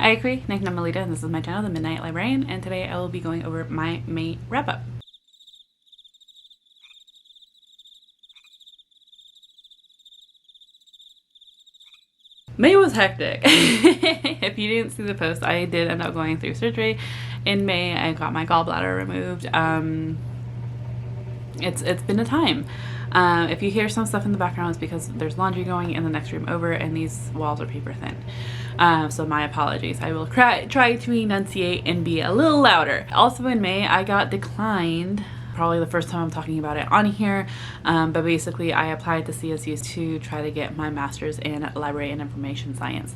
Hi, I'm Melita, and this is my channel, The Midnight Librarian, and today I will be going over my May wrap-up. May was hectic. If you didn't see the post, I did end up going through surgery in May. I got my gallbladder removed. It's been a time. If you hear some stuff in the background, it's because there's laundry going in the next room over, and these walls are paper thin. So my apologies. I will try to enunciate and be a little louder. Also in May, I got declined. Probably the first time I'm talking about it on here, but basically I applied to CSUs to try to get my master's in library and information science,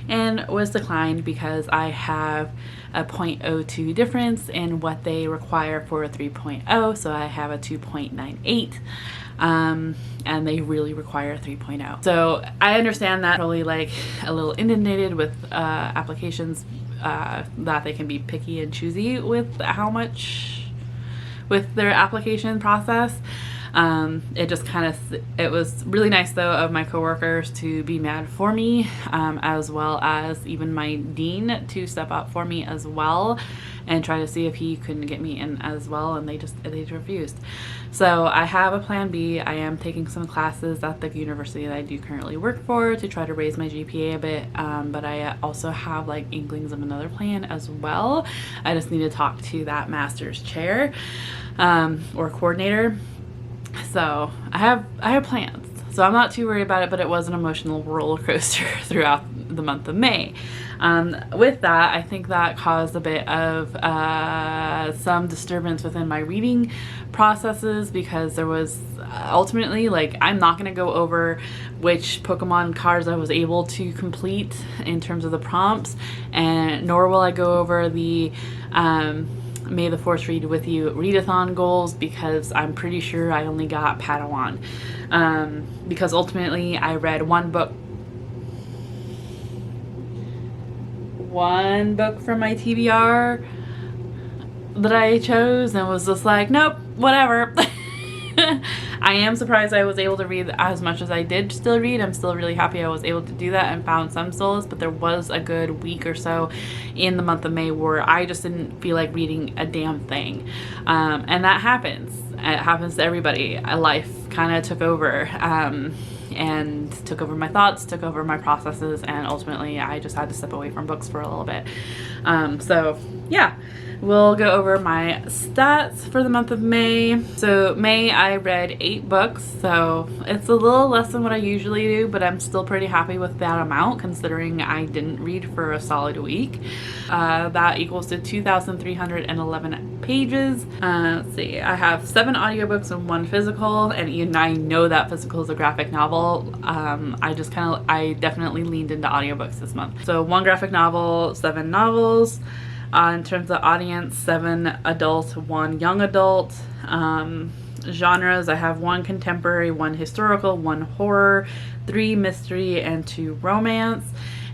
and was declined because I have a 0.02 difference in what they require for a 3.0, so I have a 2.98. And they really require 3.0. So I understand that, probably like a little inundated with applications, that they can be picky and choosy with how much with their application process. It just kind of, it was really nice though of my coworkers to be mad for me, as well as even my dean to step up for me as well and try to see if he couldn't get me in as well, and they refused. So I have a plan B. I am taking some classes at the university that I do currently work for to try to raise my GPA a bit, but I also have like inklings of another plan as well. I just need to talk to that master's chair or coordinator. So I have plans, so I'm not too worried about it, but it was an emotional roller coaster throughout the month of May. With that, I think that caused a bit of some disturbance within my reading processes, because there was ultimately, like, I'm not going to go over which Pokemon cards I was able to complete in terms of the prompts, and nor will I go over the May the Force Read With You read-a-thon goals, because I'm pretty sure I only got Padawan, because ultimately I read one book from my TBR that I chose and was just like, nope, whatever. I am surprised I was able to read as much as I did still read. I'm still really happy I was able to do that and found some solace, but there was a good week or so in the month of May where I just didn't feel like reading a damn thing. And that happens. It happens to everybody. Life kind of took over, and took over my thoughts, took over my processes, and ultimately I just had to step away from books for a little bit. So yeah. We'll go over my stats for the month of May. So May, I read 8 books, so it's a little less than what I usually do, but I'm still pretty happy with that amount considering I didn't read for a solid week. That equals to 2,311 pages. Let's see, I have 7 audiobooks and 1 physical, and even I know that physical is a graphic novel. I definitely leaned into audiobooks this month. So 1 graphic novel, 7 novels. In terms of audience, 7 adult, 1 young adult. Genres, I have 1 contemporary, 1 historical, 1 horror, 3 mystery, and 2 romance.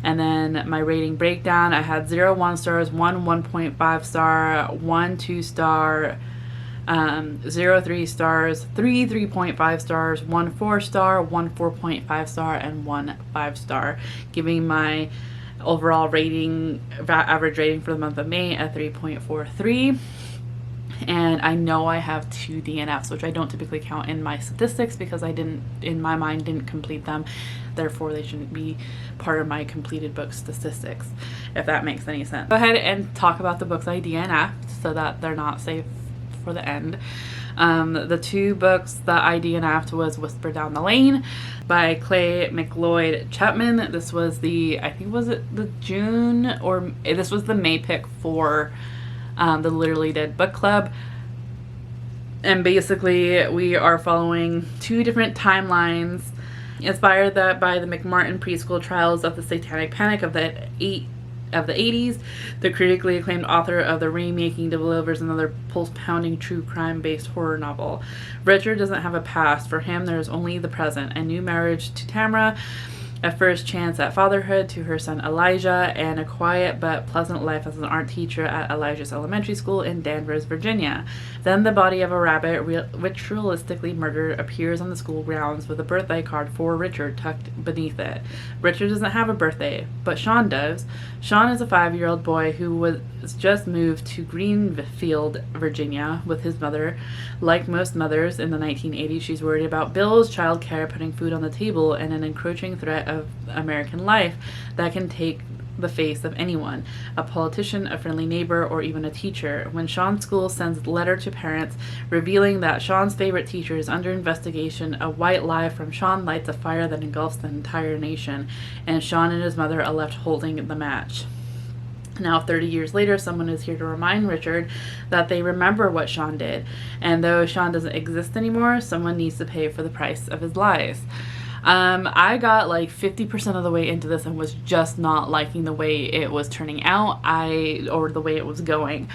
And then my rating breakdown, I had 0 1 stars, 1 1.5 star, 1 2 star, 0 3 stars, 3 3.5 stars, 1 4 star, 1 4.5 star, and 1 5 star, giving my overall rating, average rating for the month of May at 3.43. And I know I have 2 DNFs, which I don't typically count in my statistics because I didn't, in my mind, didn't complete them. Therefore, they shouldn't be part of my completed book statistics, if that makes any sense. Go ahead and talk about the books I DNF'd so that they're not safe for the end. The 2 books that I DNF'd was Whisper Down the Lane by Clay McLeod Chapman. This was the, I think, was it the June, or this was the May pick for the Literally Dead book club. And basically we are following 2 different timelines inspired by the McMartin preschool trials of the Satanic Panic of the 80s. The critically acclaimed author of The Remaking delivers another pulse-pounding true crime-based horror novel. Richard doesn't have a past. For him, there is only the present. A new marriage to Tamara a first chance at fatherhood to her son Elijah, and a quiet but pleasant life as an art teacher at Elijah's elementary school in Danvers, Virginia. Then the body of a rabbit ritualistically murdered appears on the school grounds with a birthday card for Richard tucked beneath it. Richard doesn't have a birthday, but Sean does. Sean is a 5-year-old boy who was just moved to Greenfield, Virginia with his mother. Like most mothers in the 1980s, she's worried about bills, childcare, putting food on the table, and an encroaching threat of American life that can take the face of anyone, a politician, a friendly neighbor, or even a teacher. When Sean's school sends a letter to parents revealing that Sean's favorite teacher is under investigation, a white lie from Sean lights a fire that engulfs the entire nation, and Sean and his mother are left holding the match. Now, 30 years later, someone is here to remind Richard that they remember what Sean did, and though Sean doesn't exist anymore, someone needs to pay for the price of his lies. I got like 50% of the way into this and was just not liking the way it was turning out, or the way it was going.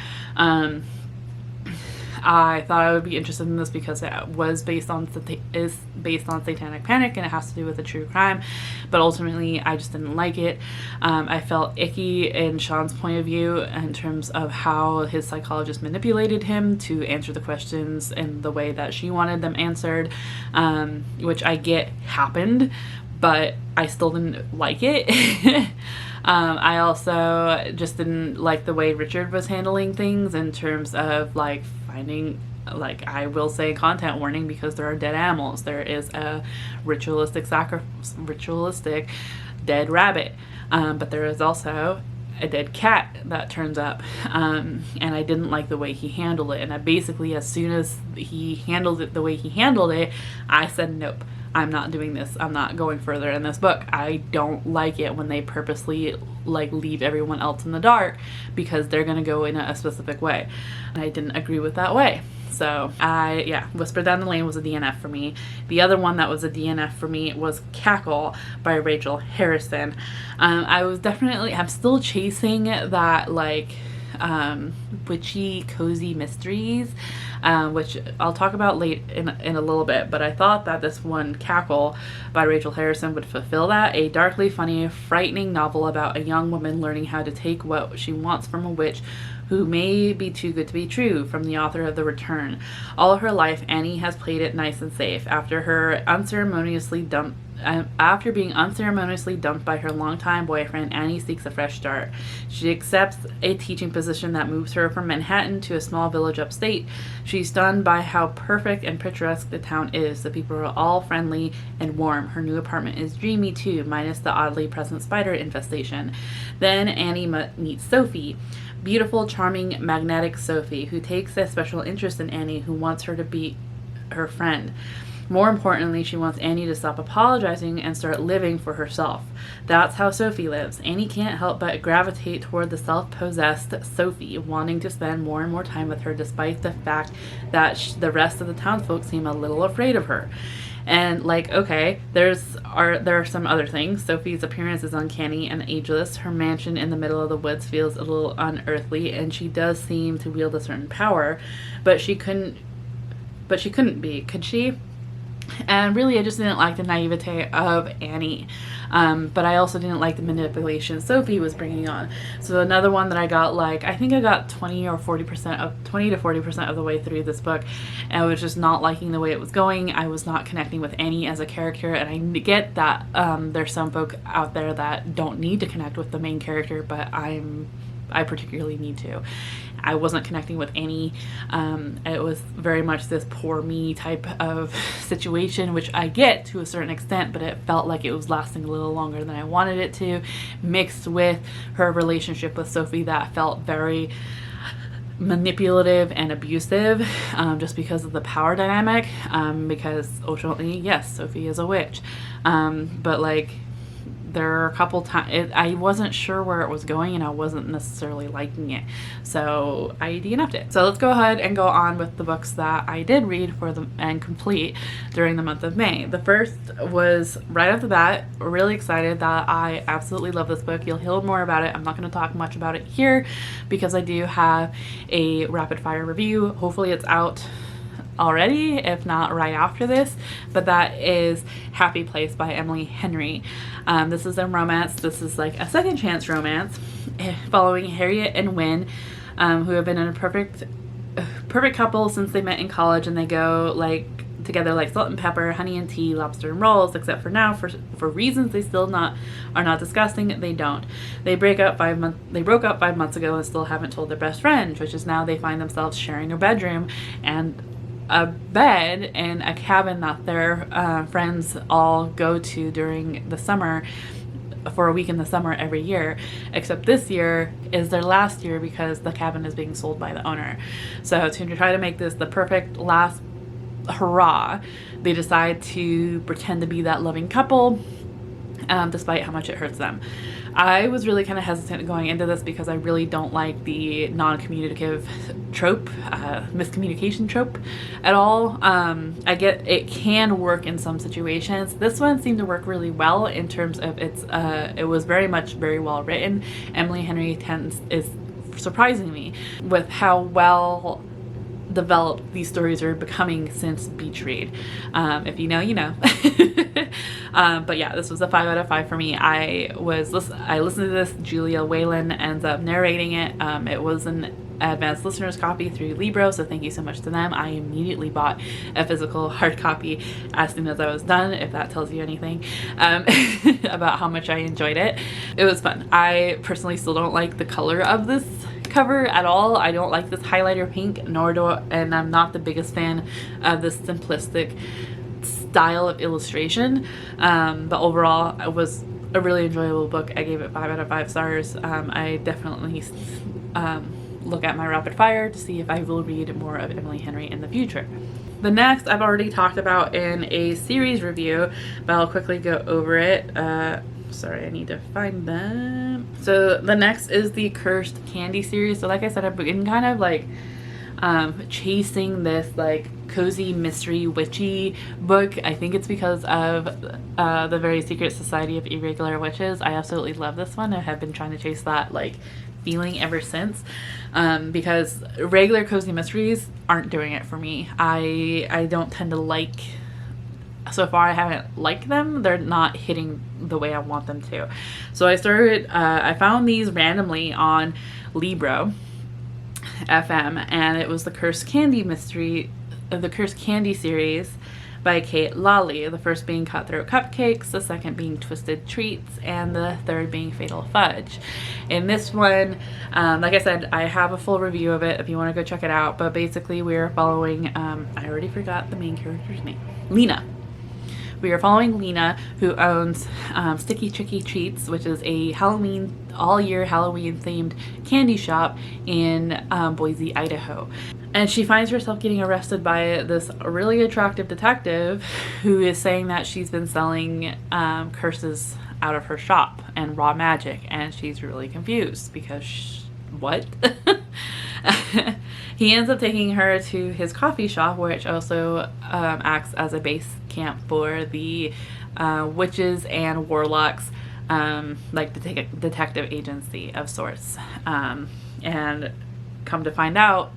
I thought I would be interested in this because it was based on satanic panic, and it has to do with a true crime, but ultimately I just didn't like it. I felt icky in Sean's point of view in terms of how his psychologist manipulated him to answer the questions in the way that she wanted them answered, which I get happened, but I still didn't like it. I also just didn't like the way Richard was handling things in terms of like finding, like, I will say content warning because there are dead animals. There is a ritualistic dead rabbit, but there is also a dead cat that turns up, and I didn't like the way he handled it. And I basically, as soon as he handled it the way he handled it, I said, nope, I'm not doing this. I'm not going further in this book. I don't like it when they purposely like leave everyone else in the dark because they're going to go in a specific way. And I didn't agree with that way. So Whisper Down the Lane was a DNF for me. The other one that was a DNF for me was Cackle by Rachel Harrison. I'm still chasing that like witchy cozy mysteries, which I'll talk about late in a little bit, but I thought that this one, Cackle by Rachel Harrison, would fulfill that. A darkly funny, frightening novel about a young woman learning how to take what she wants from a witch who may be too good to be true, from the author of The Return. All her life, Annie has played it nice and safe. After being unceremoniously dumped by her longtime boyfriend, Annie seeks a fresh start. She accepts a teaching position that moves her from Manhattan to a small village upstate. She's stunned by how perfect and picturesque the town is. The people are all friendly and warm. Her new apartment is dreamy too, minus the oddly present spider infestation. Then Annie meets Sophie. Beautiful, charming, magnetic Sophie, who takes a special interest in Annie, who wants her to be her friend. More importantly, she wants Annie to stop apologizing and start living for herself. That's how Sophie lives. Annie can't help but gravitate toward the self-possessed Sophie, wanting to spend more and more time with her despite the fact that the rest of the townsfolk seem a little afraid of her. And like, okay, there are some other things. Sophie's appearance is uncanny and ageless. Her mansion in the middle of the woods feels a little unearthly, and she does seem to wield a certain power, but she couldn't be, could she? And really, I just didn't like the naivete of Annie. But I also didn't like the manipulation Sophie was bringing on. So another one that I got, like, I think I got 20 to 40% of the way through this book. And I was just not liking the way it was going. I was not connecting with Annie as a character. And I get that there's some folk out there that don't need to connect with the main character, but I particularly need to. I wasn't connecting with Annie. It was very much this poor me type of situation, which I get to a certain extent, but it felt like it was lasting a little longer than I wanted it to, mixed with her relationship with Sophie that felt very manipulative and abusive, just because of the power dynamic, because ultimately, yes, Sophie is a witch. But like, there are a couple times I wasn't sure where it was going, and I wasn't necessarily liking it, so I DNF'd it. So let's go ahead and go on with the books that I did read and complete during the month of May. The first was, right off the bat, really excited that I absolutely love this book. You'll hear more about it. I'm not going to talk much about it here because I do have a rapid fire review. Hopefully it's out already, if not right after this, but that is Happy Place by Emily Henry. This is a romance. This is like a second chance romance following Harriet and Wynne, who have been in a perfect couple since they met in college, and they go like together like salt and pepper, honey and tea, lobster and rolls, except for now, for reasons they still are not discussing, they don't. They broke up 5 months ago and still haven't told their best friend, which is now they find themselves sharing a bedroom and a bed in a cabin that their friends all go to during the summer, for a week in the summer every year, except this year is their last year because the cabin is being sold by the owner. So to try to make this the perfect last hurrah, they decide to pretend to be that loving couple, despite how much it hurts them. I was really kind of hesitant going into this because I really don't like the non-communicative trope, miscommunication trope at all. I get it can work in some situations. This one seemed to work really well in terms of it was very well written. Emily Henry is surprising me with how well developed these stories are becoming since Beach Read. If you know, you know. But yeah, this was a 5 out of 5 for me. I listened to this. Julia Whalen ends up narrating it. It was an advanced listener's copy through Libro, so thank you so much to them. I immediately bought a physical hard copy as soon as I was done, if that tells you anything about how much I enjoyed it. It was fun. I personally still don't like the color of this cover at all. I don't like this highlighter pink, and I'm not the biggest fan of this simplistic style of illustration, but overall it was a really enjoyable book. I gave it 5 out of 5 stars. I definitely look at my rapid fire to see if I will read more of Emily Henry in the future. The next I've already talked about in a series review, but I'll quickly go over it. Sorry, I need to find them. So the next is the Cursed Candy series. So like I said, I've been kind of like chasing this like cozy mystery witchy book. I think it's because of the Very Secret Society of Irregular Witches. I absolutely love this one. I have been trying to chase that like feeling ever since, because regular cozy mysteries aren't doing it for me. I don't tend to like, so far I haven't liked them. They're not hitting the way I want them to. So I found these randomly on Libro FM, and it was the Cursed Candy series by Kayla. The first being Cutthroat Cupcakes, the second being Twisted Treats, and the third being Fatal Fudge. In this one, like I said, I have a full review of it if you want to go check it out, but basically we're following, I already forgot the main character's name, Lena. We are following Lena, who owns Sticky Chicky Treats, which is a all-year Halloween themed candy shop in Boise, Idaho. And she finds herself getting arrested by this really attractive detective who is saying that she's been selling curses out of her shop and raw magic, and she's really confused because what? He ends up taking her to his coffee shop, which also acts as a base camp for the witches and warlocks, like detective agency of sorts. And come to find out,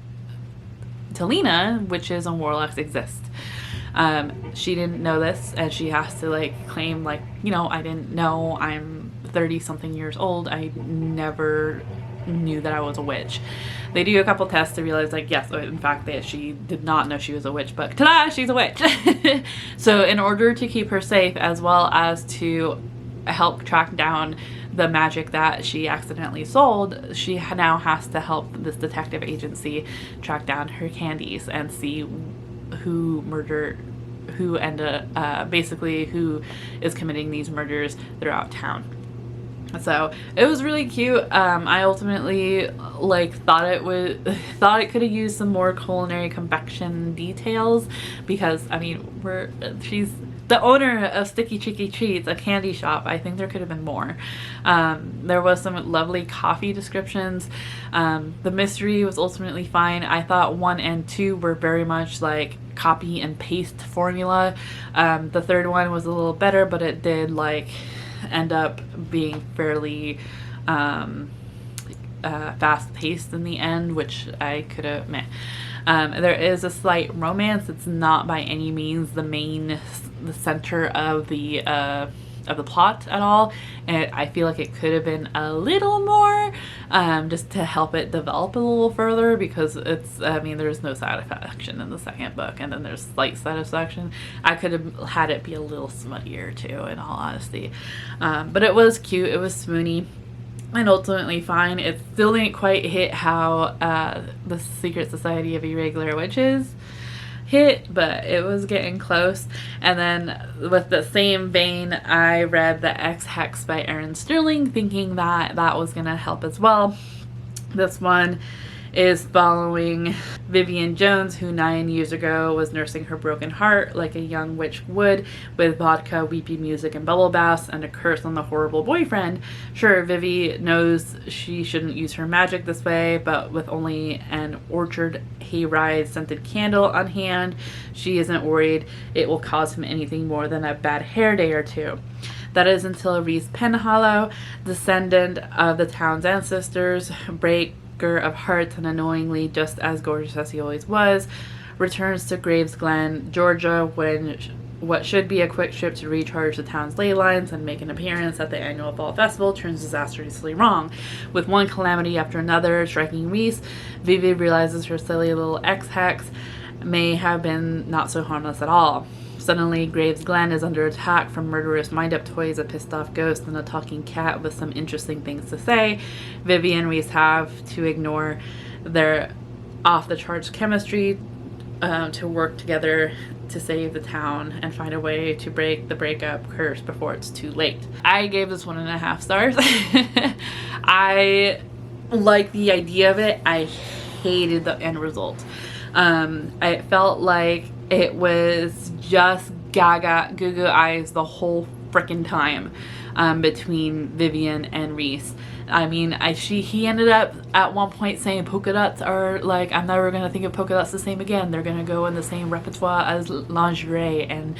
to Lena, witches and warlocks exist. She didn't know this, and she has to like claim like, you know, I didn't know, I'm 30 something years old, I never knew that I was a witch. They do a couple tests to realize like, yes, in fact that she did not know she was a witch, but ta-da, she's a witch. So in order to keep her safe, as well as to help track down the magic that she accidentally sold, she now has to help this detective agency track down her candies and see who is committing these murders throughout town. So it was really cute. I ultimately thought it could have used some more culinary confection details, because I mean she's the owner of Sticky Chicky Treats, a candy shop. I think there could have been more. There was some lovely coffee descriptions. The mystery was ultimately fine. I thought 1 and 2 were very much like copy and paste formula. The third one was a little better, but it did end up being fairly fast paced in the end, which I could have meh. There is a slight romance. It's not by any means the center of the plot at all, and I feel like it could have been a little more, just to help it develop a little further, because there's no satisfaction in the second book, and then there's slight satisfaction. I could have had it be a little smuttier too, in all honesty, but it was cute, it was swoony, and ultimately fine. It still didn't quite hit how the Secret Society of Irregular Witches hit, but it was getting close. And then with the same vein, I read The Ex-Hex by Erin Sterling, thinking that that was gonna help as well. This one is following Vivian Jones, who 9 years ago was nursing her broken heart like a young witch would, with vodka, weepy music, and bubble baths, and a curse on the horrible boyfriend. Sure, Vivi knows she shouldn't use her magic this way, but with only an orchard hayride scented candle on hand, she isn't worried it will cause him anything more than a bad hair day or two. That is until Reese Penhallow, descendant of the town's ancestors, breaker of hearts and annoyingly just as gorgeous as he always was, returns to Graves Glen, Georgia, when what should be a quick trip to recharge the town's ley lines and make an appearance at the annual fall festival turns disastrously wrong. With one calamity after another striking Reese, Vivi realizes her silly little ex-hex may have been not so harmless at all. Suddenly, Graves Glen is under attack from murderous wind-up toys, a pissed-off ghost, and a talking cat with some interesting things to say. Vivi and Reese have to ignore their off-the-charts chemistry to work together to save the town and find a way to break the breakup curse before it's too late. I gave this 1.5 stars. I like the idea of it. I hated the end result. I felt like it was just gaga goo goo eyes the whole freaking time between Vivian and Reese. I mean, he ended up at one point saying polka dots are like, I'm never gonna think of polka dots the same again. They're gonna go in the same repertoire as lingerie and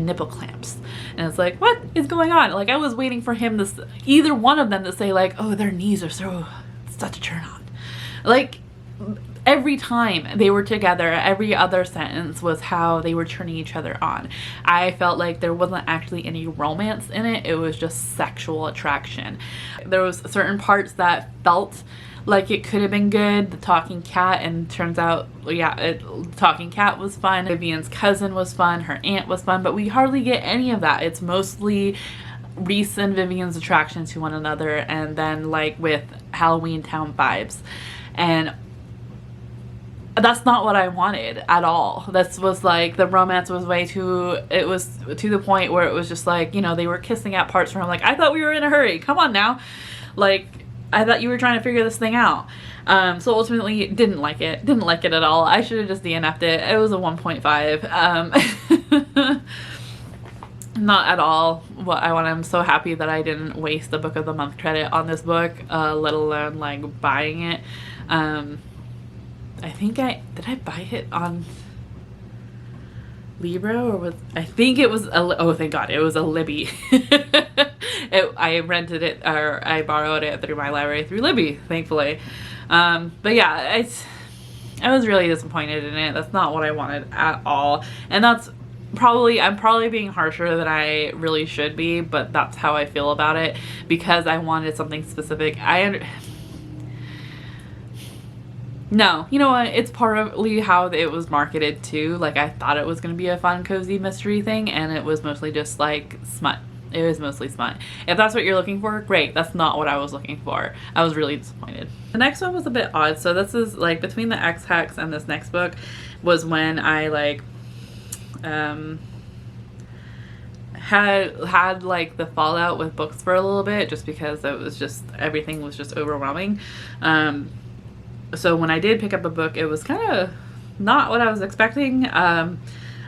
nipple clamps. And it's like, what is going on? Like, I was waiting for him to, either one of them to say like, oh, their knees are such a turn on. Like, every time they were together, every other sentence was how they were turning each other on. I felt like there wasn't actually any romance in it. It was just sexual attraction. There was certain parts that felt like it could have been good. The talking cat, and turns out, yeah, talking cat was fun. Vivian's cousin was fun. Her aunt was fun, but we hardly get any of that. It's mostly Reese and Vivian's attraction to one another, and then like with Halloween Town vibes. And that's not what I wanted at all. This was like, the romance was way too, it was to the point where it was just like, you know, they were kissing at parts where I'm like, I thought we were in a hurry. Come on now. Like, I thought you were trying to figure this thing out. So ultimately didn't like it at all. I should have just DNF'd it. It was a 1.5. Not at all what I want. I'm so happy that I didn't waste the book of the month credit on this book, let alone like buying it. I think did I buy it on Libro, or I think it was oh, thank God, it was a Libby. I rented it, or I borrowed it through my library through Libby, thankfully. But yeah, I was really disappointed in it. That's not what I wanted at all. And I'm probably being harsher than I really should be, but that's how I feel about it, because I wanted something specific. No, you know what? It's partly how it was marketed too. Like, I thought it was going to be a fun, cozy mystery thing, and it was mostly just like smut. It was mostly smut. If that's what you're looking for, great. That's not what I was looking for. I was really disappointed. The next one was a bit odd. So this is like between the Ex-Hex and this next book was when I like had like the fallout with books for a little bit, just because it was just, everything was just overwhelming. So when I did pick up a book, it was kind of not what I was expecting. I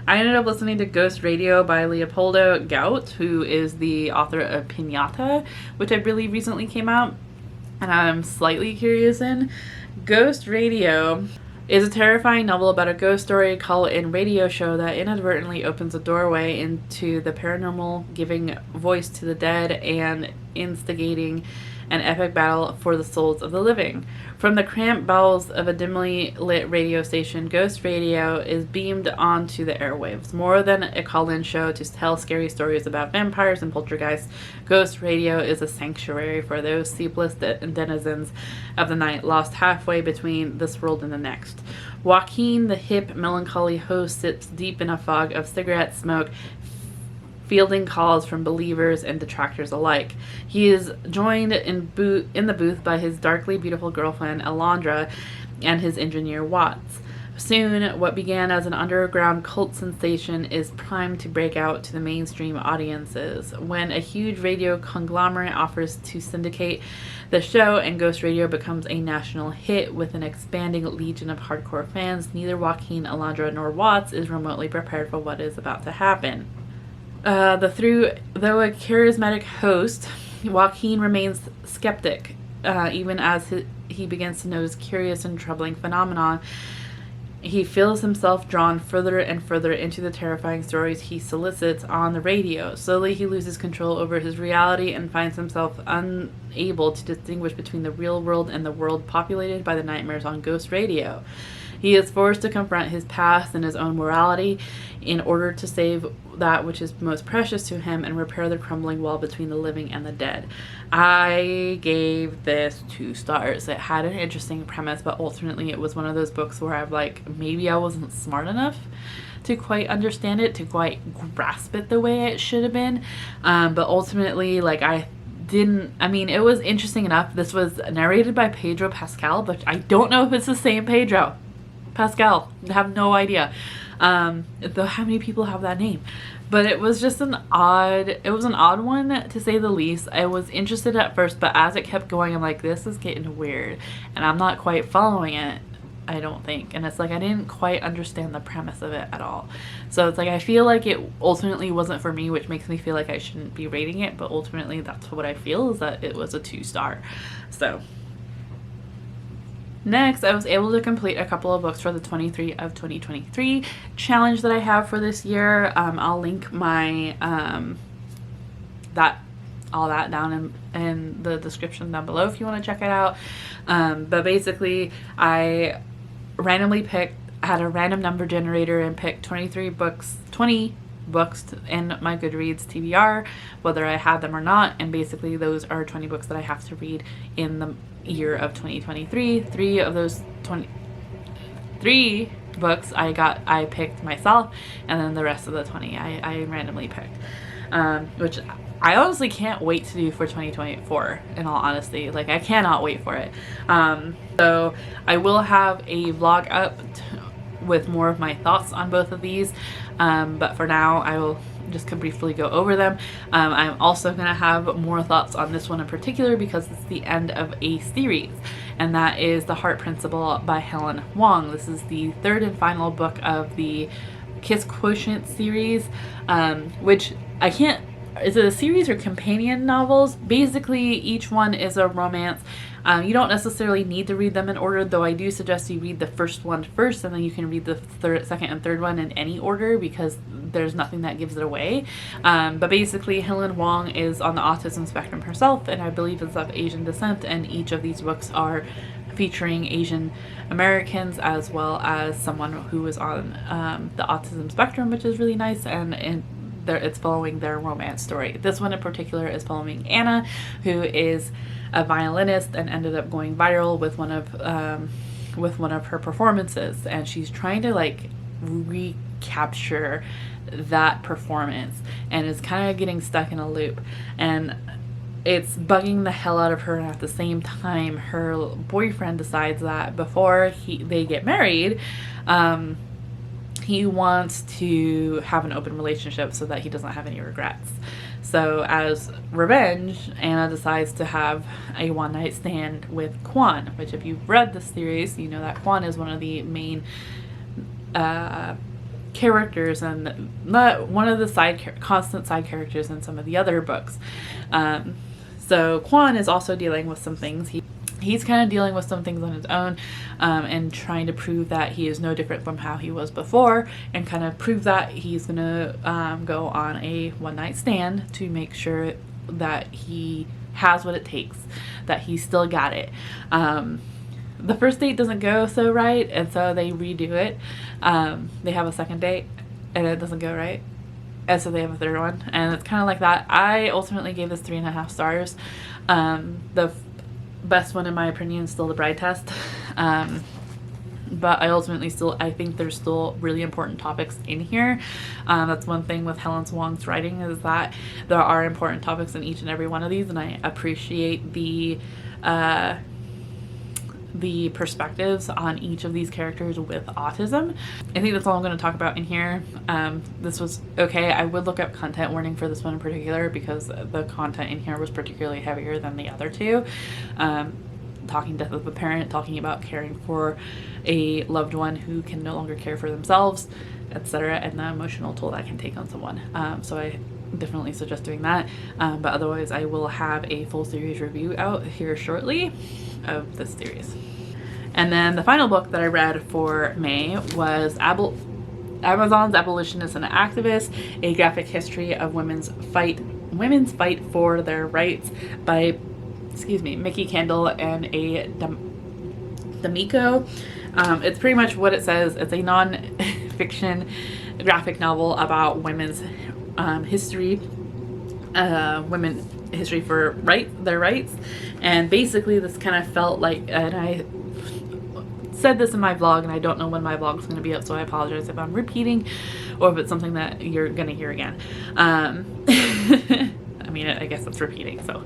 ended up listening to Ghost Radio by Leopoldo Gout, who is the author of Pinata, which I believe recently came out, and I'm slightly curious in. Ghost Radio is a terrifying novel about a ghost story call-in radio show that inadvertently opens a doorway into the paranormal, giving voice to the dead and instigating an epic battle for the souls of the living. From the cramped bowels of a dimly lit radio station, Ghost Radio is beamed onto the airwaves. More than a call-in show to tell scary stories about vampires and poltergeists, Ghost Radio is a sanctuary for those sleepless denizens of the night, lost halfway between this world and the next. Joaquin, the hip, melancholy host, sits deep in a fog of cigarette smoke, fielding calls from believers and detractors alike. He is joined in the booth by his darkly beautiful girlfriend, Alondra, and his engineer, Watts. Soon, what began as an underground cult sensation is primed to break out to the mainstream audiences. When a huge radio conglomerate offers to syndicate the show and Ghost Radio becomes a national hit with an expanding legion of hardcore fans, neither Joaquin, Alondra, nor Watts is remotely prepared for what is about to happen. Though a charismatic host, Joaquin remains skeptic, even as he begins to notice curious and troubling phenomenon. He feels himself drawn further and further into the terrifying stories he solicits on the radio. Slowly, he loses control over his reality and finds himself unable to distinguish between the real world and the world populated by the nightmares on Ghost Radio. He is forced to confront his past and his own morality in order to save that which is most precious to him and repair the crumbling wall between the living and the dead. I gave this 2 stars. It had an interesting premise, but ultimately it was one of those books where I'm like, maybe I wasn't smart enough to quite understand it, to quite grasp it the way it should have been. But ultimately, like, it was interesting enough. This was narrated by Pedro Pascal, but I don't know if it's the same Pedro Pascal. I have no idea. Though how many people have that name? But it was just an odd one, to say the least. I was interested at first, but as it kept going, I'm like, this is getting weird, and I'm not quite following it, I don't think. And it's like, I didn't quite understand the premise of it at all. So it's like, I feel like it ultimately wasn't for me, which makes me feel like I shouldn't be rating it, but ultimately that's what I feel, is that it was a 2-star. So next, I was able to complete a couple of books for the 23 of 2023 challenge that I have for this year. I'll link my all that down in the description down below if you want to check it out. But basically, I had a random number generator and picked 20 books in my Goodreads TBR, whether I had them or not, and basically those are 20 books that I have to read in the year of 2023. 3 of those 23 books I picked myself, and then the rest of the 20 I randomly picked, which I honestly can't wait to do for 2024, in all honesty. Like, I cannot wait for it. So I will have a vlog up with more of my thoughts on both of these, but for now I will just briefly go over them. I'm also going to have more thoughts on this one in particular because it's the end of a series, and that is The Heart Principle by Helen Hoang. This is the 3rd and final book of the Kiss Quotient series, which is it a series or companion novels? Basically, each one is a romance. You don't necessarily need to read them in order, though I do suggest you read the first one first, and then you can read the second and third one in any order because there's nothing that gives it away. But basically, Helen Hoang is on the autism spectrum herself, and I believe is of Asian descent, and each of these books are featuring Asian Americans as well as someone who is on the autism spectrum, which is really nice, and it's following their romance story. This one in particular is following Anna, who is a violinist and ended up going viral with one of her performances, and she's trying to like recapture that performance and is kind of getting stuck in a loop, and it's bugging the hell out of her. And at the same time, her boyfriend decides that before they get married, he wants to have an open relationship so that he doesn't have any regrets. So as revenge, Anna decides to have a one-night stand with Kwan, which if you've read this series, you know that Kwan is one of the main characters and not one of the constant side characters in some of the other books. So Kwan is also dealing with some things. He's kind of dealing with some things on his own, and trying to prove that he is no different from how he was before, and kind of prove that he's going to go on a one-night stand to make sure that he has what it takes, that he still got it. The first date doesn't go so right, and so they redo it. They have a second date and it doesn't go right, and so they have a third one, and it's kind of like that. I ultimately gave this 3.5 stars. The best one in my opinion is still the bride test. But I think there's still really important topics in here. That's one thing with Helen Swan's writing, is that there are important topics in each and every one of these, and I appreciate the perspectives on each of these characters with autism. I think that's all I'm going to talk about in here. This was okay. I would look up content warning for this one in particular, because the content in here was particularly heavier than the other two. Talking death of a parent, talking about caring for a loved one who can no longer care for themselves, etc., and the emotional toll that can take on someone. So I definitely suggest doing that. But otherwise, I will have a full series review out here shortly of this series. And then the final book that I read for May was Amazon's Abolitionist and Activist: A Graphic History of Women's Fight for Their Rights by Mickey Kendall and A. D'Amico. It's pretty much what it says. It's a non-fiction graphic novel about women's history, for their rights. And basically this kind of felt like, and I said this in my vlog, and I don't know when my vlog is going to be up, so I apologize if I'm repeating or if it's something that you're going to hear again. I mean, I guess it's repeating, so.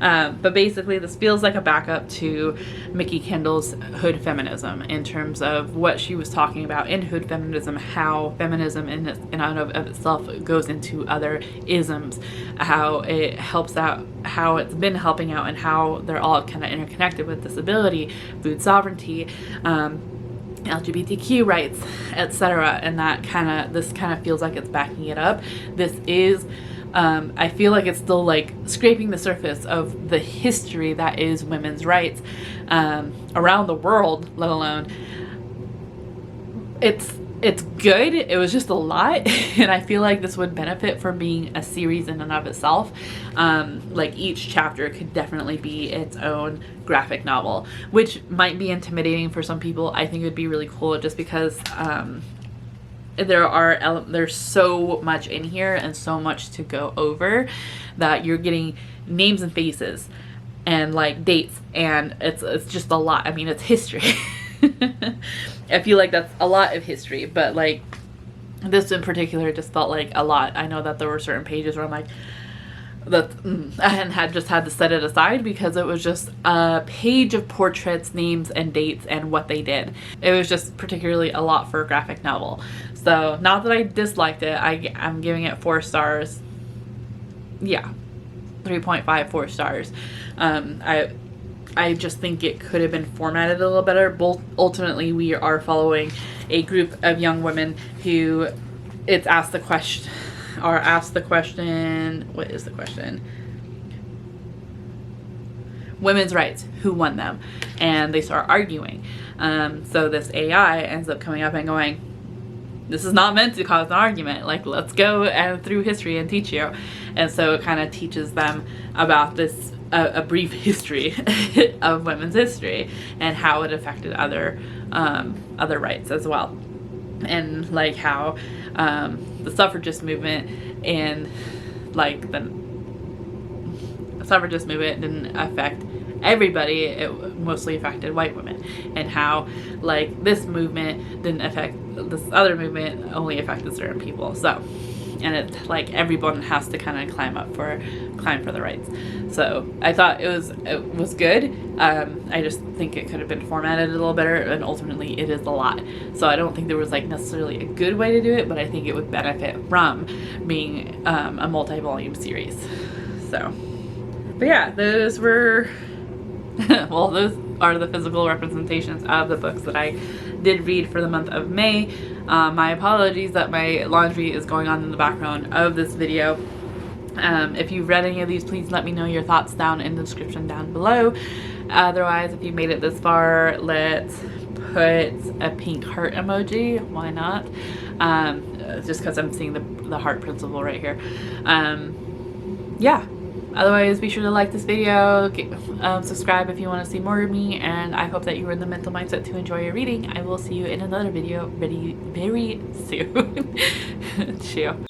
But basically, this feels like a backup to Mickey Kendall's Hood Feminism, in terms of what she was talking about in Hood Feminism, how feminism in and of itself goes into other isms, how it helps out, how it's been helping out, and how they're all kind of interconnected with disability, food sovereignty, LGBTQ rights, etc. And this kind of feels like it's backing it up. This is I feel like it's still like scraping the surface of the history that is women's rights around the world, let alone. It's good. It was just a lot, and I feel like this would benefit from being a series in and of itself. Like each chapter could definitely be its own graphic novel, which might be intimidating for some people. I think it would be really cool, just because there's so much in here and so much to go over, that you're getting names and faces and like dates, and it's just a lot. I mean, it's history. I feel like that's a lot of history, but like this in particular just felt like a lot. I know that there were certain pages where I'm like, I had to set it aside, because it was just a page of portraits, names, and dates, and what they did. It was just particularly a lot for a graphic novel. So not that I disliked it. I'm giving it 4 stars. Yeah, 3.5, 4 stars. I just think it could have been formatted a little better. Ultimately, we are following a group of young women who it's asked the question, what is the question? Women's rights, who won them? And they start arguing. So this AI ends up coming up and going, this is not meant to cause an argument. Like, let's go through history and teach you. And so it kind of teaches them about this, a brief history of women's history, and how it affected other rights as well. And like how the suffragist movement and like the suffragist movement didn't affect everybody, it mostly affected white women, and how like this movement didn't affect this other movement, only affected certain people. So, and it's like everyone has to kind of climb for the rights. So I thought it was good. I just think it could have been formatted a little better, and ultimately it is a lot. So I don't think there was like necessarily a good way to do it, but I think it would benefit from being a multi-volume series. So, but yeah, those were well, those are the physical representations of the books that I did read for the month of May. My apologies that my laundry is going on in the background of this video. If you've read any of these, please let me know your thoughts down in the description down below. Otherwise, if you made it this far, let's put a pink heart emoji. Why not? Just because I'm seeing the heart principle right here. Yeah. Otherwise, be sure to like this video, subscribe if you want to see more of me, and I hope that you are in the mental mindset to enjoy your reading. I will see you in another video very soon. Chill.